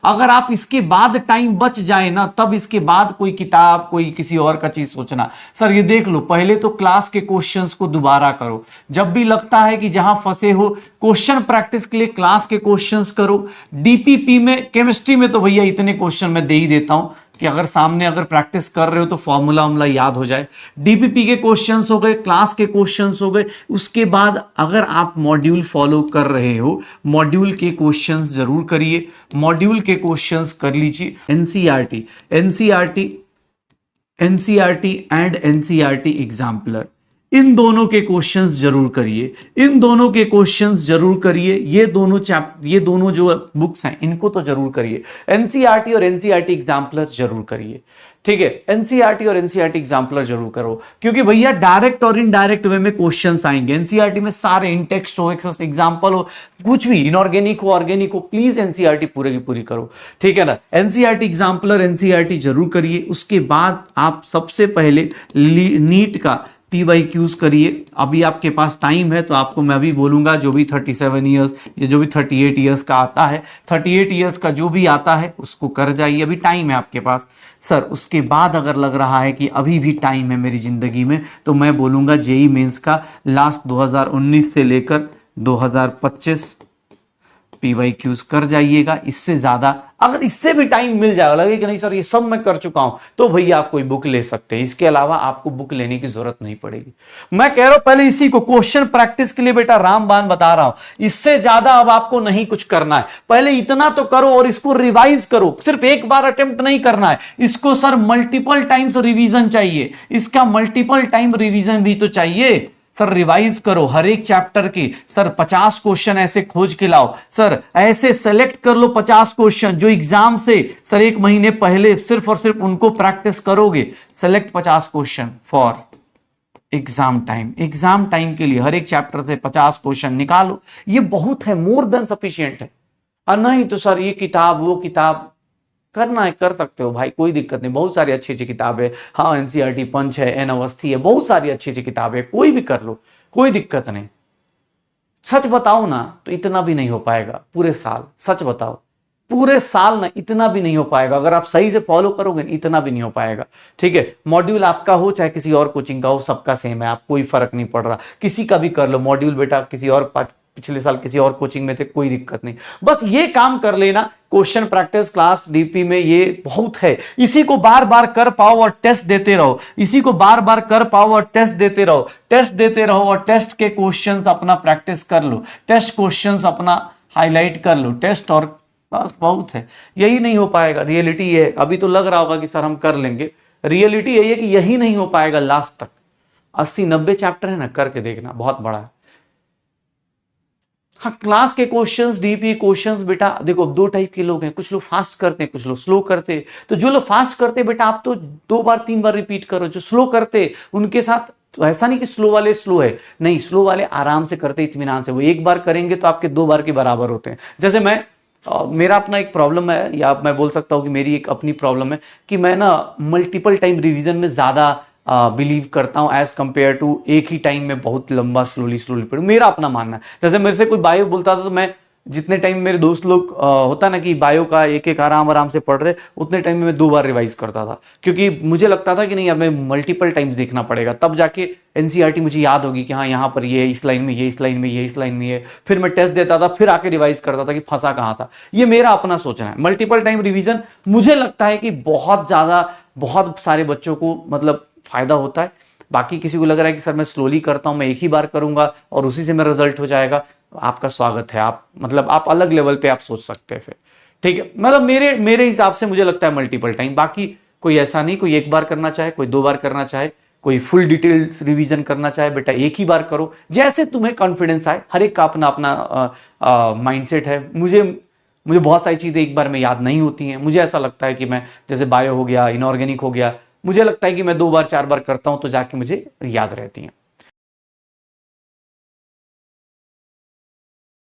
अगर आप इसके बाद टाइम बच जाए ना, तब इसके बाद कोई किताब, कोई किसी और का चीज सोचना। सर ये देख लो, पहले तो क्लास के क्वेश्चंस को दोबारा करो। जब भी लगता है कि जहां फंसे हो, क्वेश्चन प्रैक्टिस के लिए क्लास के क्वेश्चंस करो। डीपीपी में, केमिस्ट्री में तो भैया इतने क्वेश्चन मैं दे ही देता हूं कि अगर सामने अगर प्रैक्टिस कर रहे हो तो फॉर्मूला वॉर्मूला याद हो जाए। डीपीपी के क्वेश्चंस हो गए, क्लास के क्वेश्चंस हो गए। उसके बाद अगर आप मॉड्यूल फॉलो कर रहे हो, मॉड्यूल के क्वेश्चंस जरूर करिए। मॉड्यूल के क्वेश्चंस कर लीजिए। NCERT, NCERT and NCERT exemplar, इन दोनों के क्वेश्चंस जरूर करिए। इन दोनों के क्वेश्चंस जरूर करिए। ये दोनों जो बुक्स हैं इनको तो जरूर करिए। एनसीईआरटी और एनसीईआरटी एग्जाम्पलर जरूर करिए। ठीक है, एनसीईआरटी और एनसीईआरटी एग्जाम्पलर जरूर करो, क्योंकि भैया डायरेक्ट और इनडायरेक्ट वे में क्वेश्चंस आएंगे। एनसीईआरटी में सारे इन टेक्स्ट हो, एक्सेस एग्जांपल हो, कुछ भी इनऑर्गेनिक हो, ऑर्गेनिक हो, प्लीज एनसीईआरटी पूरे की पूरी करो। ठीक है ना, एनसीईआरटी एग्जाम्पलर, एनसीईआरटी जरूर करिए। उसके बाद आप सबसे पहले नीट का PYQs करिए। अभी आपके पास टाइम है तो आपको मैं अभी बोलूंगा, जो भी 37 ईयर्स या जो भी 38 ईयर्स का आता है, 38 ईयर्स का जो भी आता है उसको कर जाइए, अभी टाइम है आपके पास। सर उसके बाद अगर लग रहा है कि अभी भी टाइम है मेरी जिंदगी में, तो मैं बोलूंगा जेई मेंस का लास्ट 2019 से लेकर 2025 PYQs कर जाइएगा। इससे ज्यादा अगर इससे भी टाइम मिल जाएगा, लगे कि नहीं सर ये सब मैं कर चुका हूं, तो भैया आप कोई बुक ले सकते हैं। इसके अलावा आपको बुक लेने की जरूरत नहीं पड़ेगी। मैं कह रहा हूं पहले इसी को क्वेश्चन प्रैक्टिस के लिए बेटा रामबाण बता रहा हूं। इससे ज्यादा अब आपको नहीं कुछ करना है, पहले इतना तो करो और इसको रिवाइज करो। सिर्फ एक बार अटेम्प्ट नहीं करना है इसको, सर मल्टीपल टाइम्स रिवीजन चाहिए। इसका मल्टीपल टाइम रिवीजन भी तो चाहिए। सर रिवाइज करो हर एक चैप्टर की। सर 50 क्वेश्चन ऐसे खोज के लाओ। सर ऐसे सेलेक्ट कर लो 50 क्वेश्चन जो एग्जाम से सर 1 महीने पहले सिर्फ और सिर्फ उनको प्रैक्टिस करोगे। Select 50 question for exam time. Exam time के लिए हर एक चैप्टर से 50 क्वेश्चन निकालो। ये बहुत है, मोर देन सफिशिएंट है। और नहीं तो सर ये किताब वो किताब करना है, कर सकते हो भाई, कोई दिक्कत नहीं। बहुत सारी अच्छी अच्छी किताबें, हाँ एनसीईआरटी पंच है, एन अवस्थी है, बहुत सारी अच्छी अच्छी किताबें, कोई भी कर लो, कोई दिक्कत नहीं। सच बताओ ना तो इतना भी नहीं हो पाएगा पूरे साल। सच बताओ पूरे साल ना इतना भी नहीं हो पाएगा। अगर आप सही से फॉलो करोगे इतना भी नहीं हो पाएगा। ठीक है, मॉड्यूल आपका हो चाहे किसी और कोचिंग का हो, सबका सेम है, आप कोई फर्क नहीं पड़ रहा। किसी का भी कर लो मॉड्यूल, बेटा किसी और पिछले साल किसी और कोचिंग में थे, कोई दिक्कत नहीं। बस ये काम कर लेना, क्वेश्चन प्रैक्टिस क्लास डीपी में ये बहुत है। इसी को बार बार कर पाओ और टेस्ट देते रहो। इसी को बार बार कर पाओ और टेस्ट देते रहो। टेस्ट देते रहो और टेस्ट के क्वेश्चंस अपना प्रैक्टिस कर लो। टेस्ट क्वेश्चंस अपना हाईलाइट कर लो। टेस्ट और बस बहुत है। यही नहीं हो पाएगा, रियलिटी है। अभी तो लग रहा होगा कि सर हम कर लेंगे, रियलिटी यही है कि यही नहीं हो पाएगा लास्ट तक। 80-90 चैप्टर है ना, करके देखना, बहुत बड़ा है। हाँ, क्लास के क्वेश्चंस, डीपी क्वेश्चंस बेटा देखो 2 टाइप के लोग हैं, कुछ लोग फास्ट करते हैं, कुछ लोग स्लो करते हैं। तो जो लोग फास्ट करते हैं बेटा आप तो 2 बार 3 बार रिपीट करो। जो स्लो करते उनके साथ तो ऐसा नहीं कि स्लो वाले स्लो है, नहीं, स्लो वाले आराम से करते इत्मीनान से। वो 1 बार करेंगे तो आपके 2 बार के बराबर होते हैं। जैसे मेरा अपना एक प्रॉब्लम है, या मैं बोल सकता हूं कि मेरी एक अपनी प्रॉब्लम है कि मैं ना मल्टीपल टाइम रिवीजन में ज्यादा बिलीव करता हूं एज कंपेयर टू एक ही टाइम में बहुत लंबा स्लोली पढ़ूं। मेरा अपना मानना है। जैसे मेरे से कोई बायो बोलता था तो मैं जितने टाइम मेरे दोस्त लोग होता ना कि बायो का एक आराम से पढ़ रहे, उतने टाइम में मैं 2 बार रिवाइज करता था, क्योंकि मुझे लगता था कि नहीं अब मैं मल्टीपल टाइम्स देखना पड़ेगा, तब जाके एनसीईआरटी मुझे याद होगी कि हाँ यहाँ पर ये इस लाइन में, ये इस लाइन में, ये इस लाइन में ये। फिर मैं टेस्ट देता था, फिर आके रिवाइज करता था कि फंसा कहाँ था। ये मेरा अपना सोचना है। मल्टीपल टाइम रिविजन मुझे लगता है कि बहुत ज्यादा, बहुत सारे बच्चों को मतलब फायदा होता है। बाकी किसी को लग रहा है कि सर मैं स्लोली करता हूं, मैं एक ही बार करूंगा और उसी से मेरा रिजल्ट हो जाएगा, आपका स्वागत है। आप अलग लेवल पे आप सोच सकते हैं फिर। ठीक है, मतलब मेरे हिसाब से मुझे लगता है मल्टीपल टाइम। बाकी कोई ऐसा नहीं, कोई 1 बार करना चाहे, कोई 2 बार करना चाहे, कोई फुल डिटेल्स रिवीजन करना चाहे, बेटा एक ही बार करो, जैसे तुम्हें कॉन्फिडेंस आए। हर एक का अपना अपना माइंडसेट है। मुझे बहुत सारी चीजें एक बार में याद नहीं होती हैं। मुझे ऐसा लगता है कि मैं, जैसे बायो हो गया, इनऑर्गेनिक हो गया, मुझे लगता है कि मैं 2 बार 4 बार करता हूं तो जाके मुझे याद रहती हैं।